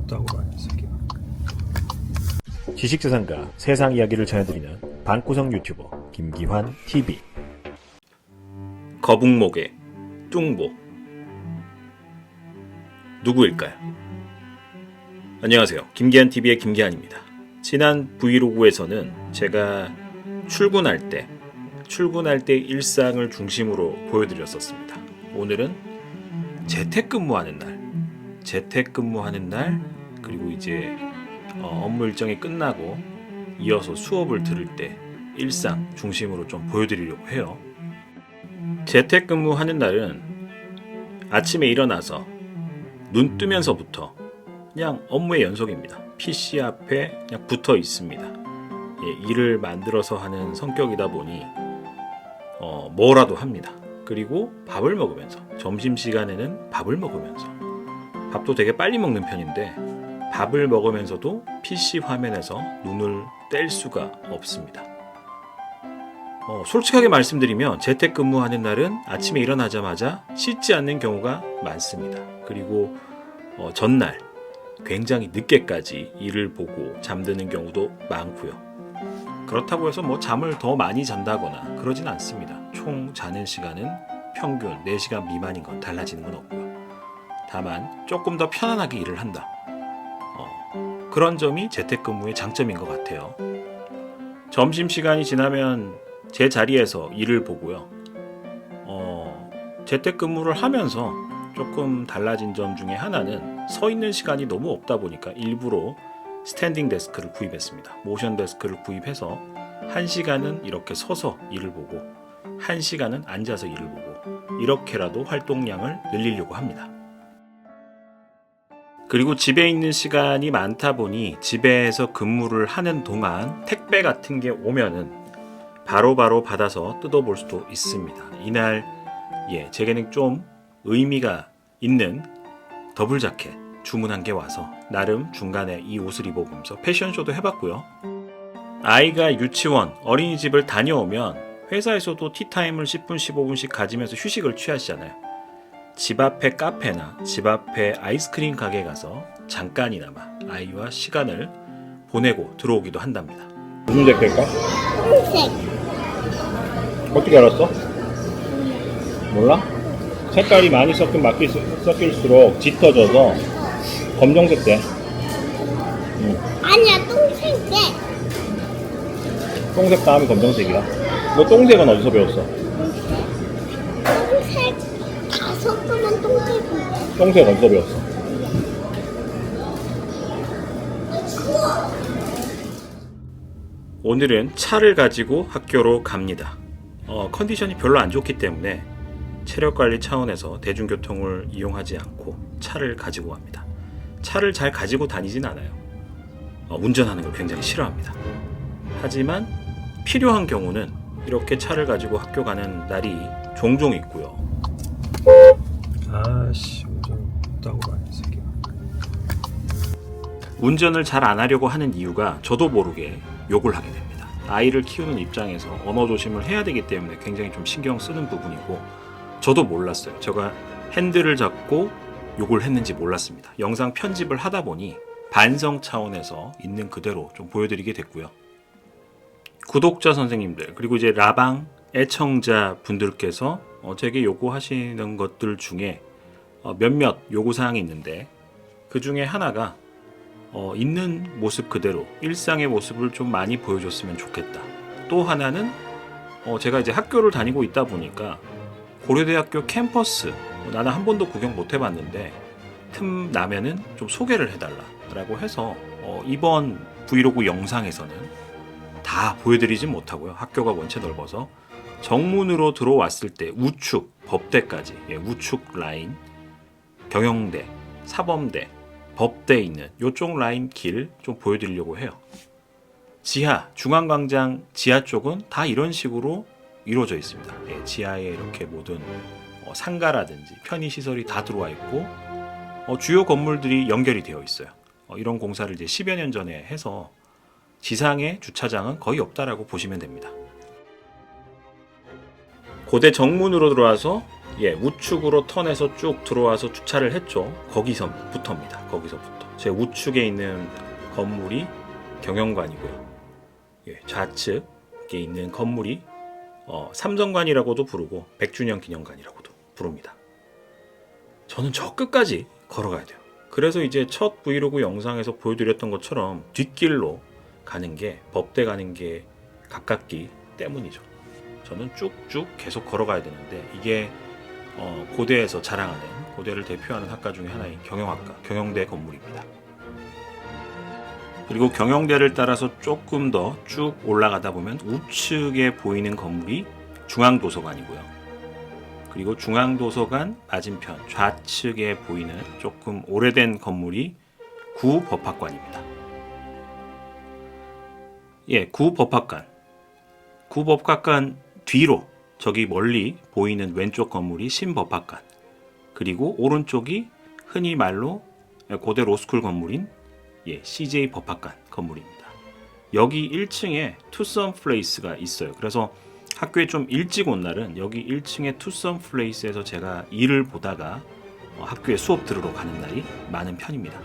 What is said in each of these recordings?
없다고 말이야, 새끼야. 지식재산가 세상 이야기를 전해드리는 방구석 유튜버 김기환 TV. 거북목의 뚱보 누구일까요? 안녕하세요. 김기환 TV의 김기환입니다. 지난 브이로그에서는 제가 출근할 때 일상을 중심으로 보여드렸었습니다. 오늘은 재택근무하는 날, 그리고 이제 업무 일정이 끝나고 이어서 수업을 들을 때 일상 중심으로 좀 보여드리려고 해요. 재택근무하는 날은 아침에 일어나서 눈 뜨면서부터 그냥 업무의 연속입니다. PC 앞에 그냥 붙어 있습니다. 일을 만들어서 하는 성격이다 보니 뭐라도 합니다. 그리고 밥을 먹으면서, 점심시간에는 밥을 먹으면서, 밥도 되게 빨리 먹는 편인데 밥을 먹으면서도 PC 화면에서 눈을 뗄 수가 없습니다. 솔직하게 말씀드리면 재택근무하는 날은 아침에 일어나자마자 씻지 않는 경우가 많습니다. 그리고 전날 굉장히 늦게까지 일을 보고 잠드는 경우도 많고요. 그렇다고 해서 잠을 더 많이 잔다거나 그러진 않습니다. 총 자는 시간은 평균 4시간 미만인 건 달라지는 건 없고요. 다만 조금 더 편안하게 일을 한다. 그런 점이 재택근무의 장점인 것 같아요. 점심시간이 지나면 제 자리에서 일을 보고요. 재택근무를 하면서 조금 달라진 점 중에 하나는 서 있는 시간이 너무 없다 보니까 일부러 스탠딩 데스크를 구입했습니다. 모션 데스크를 구입해서 1시간은 이렇게 서서 일을 보고 1시간은 앉아서 일을 보고 이렇게라도 활동량을 늘리려고 합니다. 그리고 집에 있는 시간이 많다 보니 집에서 근무를 하는 동안 택배 같은 게 오면은 바로바로 받아서 뜯어볼 수도 있습니다. 이날 제게는 좀 의미가 있는 더블 자켓 주문한 게 와서 나름 중간에 이 옷을 입어보면서 패션쇼도 해봤고요. 아이가 유치원, 어린이집을 다녀오면 회사에서도 티타임을 10분, 15분씩 가지면서 휴식을 취하시잖아요. 집 앞에 카페나 집 앞에 아이스크림 가게 가서 잠깐이나마 아이와 시간을 보내고 들어오기도 한답니다. 무슨 색깔일까? 흰색. 어떻게 알았어? 몰라? 색깔이 많이 섞일수록 짙어져서 검정색 돼. 아니야, 똥색인데. 똥색 다음에 검정색이야. 너 똥색은 어디서 배웠어? 똥색 다 섞으면 똥색인데. 똥색 어디서 배웠어? 오늘은 차를 가지고 학교로 갑니다. 컨디션이 별로 안 좋기 때문에 체력관리 차원에서 대중교통을 이용하지 않고 차를 가지고 갑니다. 차를 잘 가지고 다니진 않아요. 운전하는 걸 굉장히 싫어합니다. 하지만 필요한 경우는 이렇게 차를 가지고 학교 가는 날이 종종 있고요. 아씨, 운전 없다고 말이야, 새끼야. 운전을 잘 안 하려고 하는 이유가 저도 모르게 욕을 하게 됩니다. 아이를 키우는 입장에서 언어 조심을 해야 되기 때문에 굉장히 좀 신경 쓰는 부분이고 저도 몰랐어요. 제가 핸들을 잡고 욕을 했는지 몰랐습니다. 영상 편집을 하다 보니 반성 차원에서 있는 그대로 좀 보여드리게 됐고요. 구독자 선생님들 그리고 이제 라방 애청자 분들께서 제게 요구하시는 것들 중에 몇몇 요구사항이 있는데 그 중에 하나가 있는 모습 그대로 일상의 모습을 좀 많이 보여줬으면 좋겠다. 또 하나는 제가 이제 학교를 다니고 있다 보니까 고려대학교 캠퍼스 나는 한 번도 구경 못 해봤는데 틈 나면은 좀 소개를 해달라라고 해서 이번 브이로그 영상에서는 다 보여드리진 못하고요. 학교가 원체 넓어서 정문으로 들어왔을 때 우측 법대까지 우측 라인 경영대, 사범대, 법대에 있는 이쪽 라인 길 좀 보여드리려고 해요. 지하, 중앙광장 지하 쪽은 다 이런 식으로 이루어져 있습니다. 지하에 이렇게 모든 상가라든지 편의시설이 다 들어와 있고 주요 건물들이 연결이 되어 있어요. 이런 공사를 이제 10여 년 전에 해서 지상에 주차장은 거의 없다라고 보시면 됩니다. 고대 정문으로 들어와서 우측으로 턴해서 쭉 들어와서 주차를 했죠. 거기서부터입니다. 거기서부터. 제 우측에 있는 건물이 경영관이고요. 예, 좌측에 있는 건물이 삼성관이라고도 부르고 백준영 기념관이라고도 부릅니다. 저는 저 끝까지 걸어가야 돼요. 그래서 이제 첫 브이로그 영상에서 보여드렸던 것처럼 뒷길로 가는 게 법대 가는 게 가깝기 때문이죠. 저는 쭉쭉 계속 걸어가야 되는데 이게 고대에서 자랑하는, 고대를 대표하는 학과 중에 하나인 경영학과, 경영대 건물입니다. 그리고 경영대를 따라서 조금 더 쭉 올라가다 보면 우측에 보이는 건물이 중앙도서관이고요. 그리고 중앙도서관 맞은편 좌측에 보이는 조금 오래된 건물이 구법학관입니다. 예, 구법학관. 구법학관 뒤로 저기 멀리 보이는 왼쪽 건물이 신법학관. 그리고 오른쪽이 흔히 말로 고대 로스쿨 건물인 CJ 법학관 건물입니다. 여기 1층에 투썸 플레이스가 있어요. 그래서 학교에 좀 일찍 온 날은 여기 1층에 투썸 플레이스에서 제가 일을 보다가 학교에 수업 들으러 가는 날이 많은 편입니다.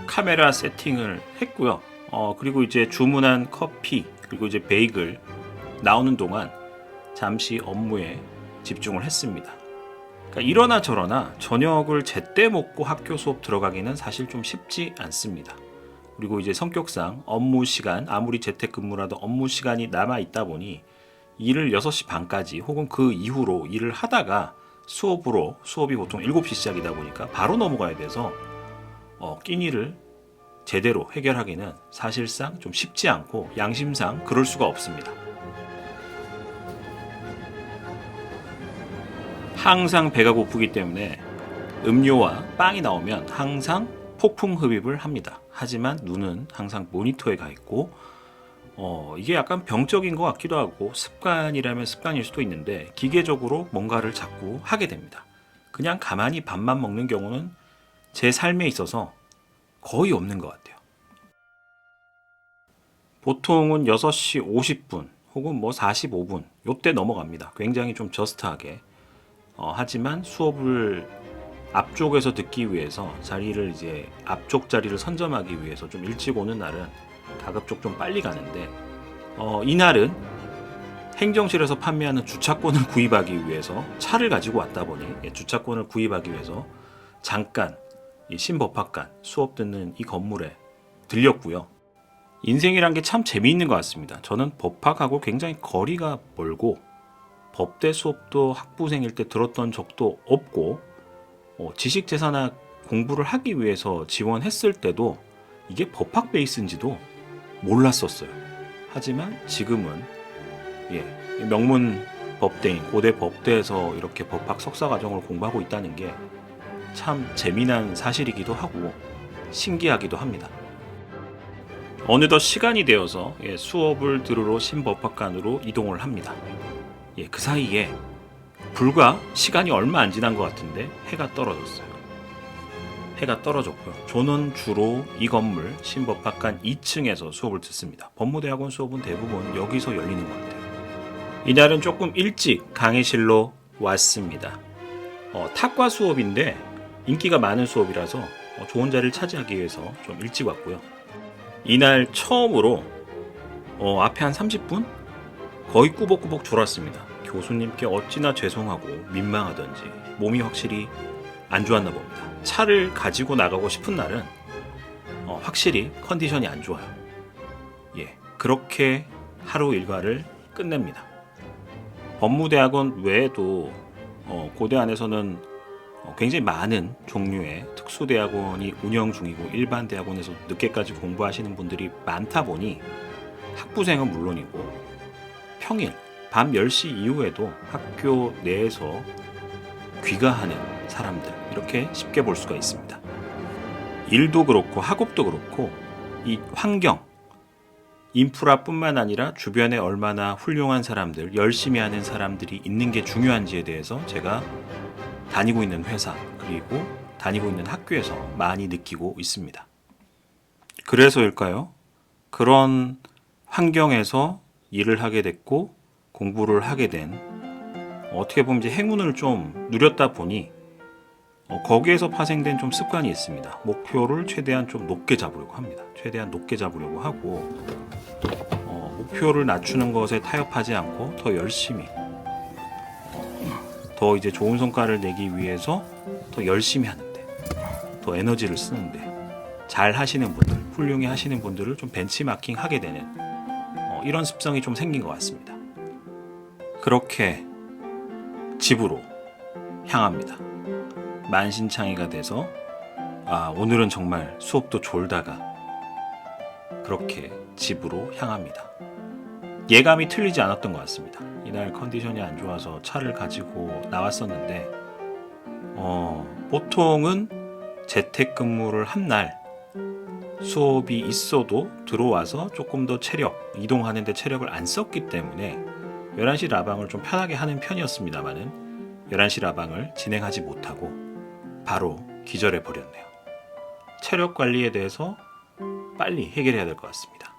카메라 세팅을 했고요. 그리고 이제 주문한 커피 그리고 이제 베이글 나오는 동안 잠시 업무에 집중을 했습니다. 그러니까 이러나 저러나 저녁을 제때 먹고 학교 수업 들어가기는 사실 좀 쉽지 않습니다. 그리고 이제 성격상 업무 시간, 아무리 재택근무라도 업무 시간이 남아 있다 보니 일을 6시 반까지 혹은 그 이후로 일을 하다가 수업이 보통 7시 시작이다 보니까 바로 넘어가야 돼서 끼니를 제대로 해결하기는 사실상 좀 쉽지 않고 양심상 그럴 수가 없습니다. 항상 배가 고프기 때문에 음료와 빵이 나오면 항상 폭풍 흡입을 합니다. 하지만 눈은 항상 모니터에 가 있고 이게 약간 병적인 것 같기도 하고 습관이라면 습관일 수도 있는데 기계적으로 뭔가를 자꾸 하게 됩니다. 그냥 가만히 밥만 먹는 경우는 제 삶에 있어서 거의 없는 것 같아요. 보통은 6시 50분 혹은 뭐 45분 요때 넘어갑니다. 굉장히 좀 저스트하게. 하지만 수업을 앞쪽에서 듣기 위해서 자리를 이제 앞쪽 자리를 선점하기 위해서 좀 일찍 오는 날은 가급적 좀 빨리 가는데 이날은 행정실에서 판매하는 주차권을 구입하기 위해서 차를 가지고 왔다 보니 주차권을 구입하기 위해서 잠깐 이 신법학관 수업 듣는 이 건물에 들렸고요. 인생이란 게 참 재미있는 것 같습니다. 저는 법학하고 굉장히 거리가 멀고 법대 수업도 학부생일 때 들었던 적도 없고 지식재산학 공부를 하기 위해서 지원했을 때도 이게 법학 베이스인지도 몰랐었어요. 하지만 지금은 명문 법대인 고대 법대에서 이렇게 법학 석사과정을 공부하고 있다는 게 참 재미난 사실이기도 하고 신기하기도 합니다. 어느덧 시간이 되어서 수업을 들으러 신법학관으로 이동을 합니다. 그 사이에 불과 시간이 얼마 안 지난 것 같은데 해가 떨어졌어요. 해가 떨어졌고요. 저는 주로 이 건물 신법학관 2층에서 수업을 듣습니다. 법무대학원 수업은 대부분 여기서 열리는 것 같아요. 이날은 조금 일찍 강의실로 왔습니다. 탁과 수업인데 인기가 많은 수업이라서 좋은 자리를 차지하기 위해서 좀 일찍 왔고요. 이날 처음으로 앞에 한 30분 거의 꾸벅꾸벅 졸았습니다. 교수님께 어찌나 죄송하고 민망하던지 몸이 확실히 안 좋았나 봅니다. 차를 가지고 나가고 싶은 날은 확실히 컨디션이 안 좋아요. 그렇게 하루 일과를 끝냅니다. 법무대학원 외에도 고대 안에서는 굉장히 많은 종류의 특수대학원이 운영 중이고 일반 대학원에서 늦게까지 공부하시는 분들이 많다 보니 학부생은 물론이고 평일 밤 10시 이후에도 학교 내에서 귀가하는 사람들 이렇게 쉽게 볼 수가 있습니다. 일도 그렇고 학업도 그렇고 이 환경, 인프라뿐만 아니라 주변에 얼마나 훌륭한 사람들, 열심히 하는 사람들이 있는 게 중요한지에 대해서 제가 다니고 있는 회사 그리고 다니고 있는 학교에서 많이 느끼고 있습니다. 그래서일까요? 그런 환경에서 일을 하게 됐고 공부를 하게 된 어떻게 보면 이제 행운을 좀 누렸다 보니 거기에서 파생된 좀 습관이 있습니다. 목표를 최대한 좀 높게 잡으려고 합니다. 최대한 높게 잡으려고 하고 목표를 낮추는 것에 타협하지 않고 더 열심히 더 이제 좋은 성과를 내기 위해서 더 열심히 하는데 더 에너지를 쓰는데 잘 하시는 분들, 훌륭히 하시는 분들을 좀 벤치마킹 하게 되는 이런 습성이 좀 생긴 것 같습니다. 그렇게 집으로 향합니다. 만신창이가 돼서 오늘은 정말 수업도 졸다가 그렇게 집으로 향합니다. 예감이 틀리지 않았던 것 같습니다. 이날 컨디션이 안 좋아서 차를 가지고 나왔었는데 보통은 재택근무를 한 날 수업이 있어도 들어와서 조금 더 이동하는데 체력을 안 썼기 때문에 11시 라방을 좀 편하게 하는 편이었습니다만은 11시 라방을 진행하지 못하고 바로 기절해 버렸네요. 체력 관리에 대해서 빨리 해결해야 될 것 같습니다.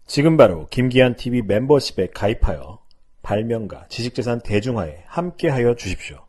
지금 바로 김기한 TV 멤버십에 가입하여 발명가 지식재산 대중화에 함께하여 주십시오.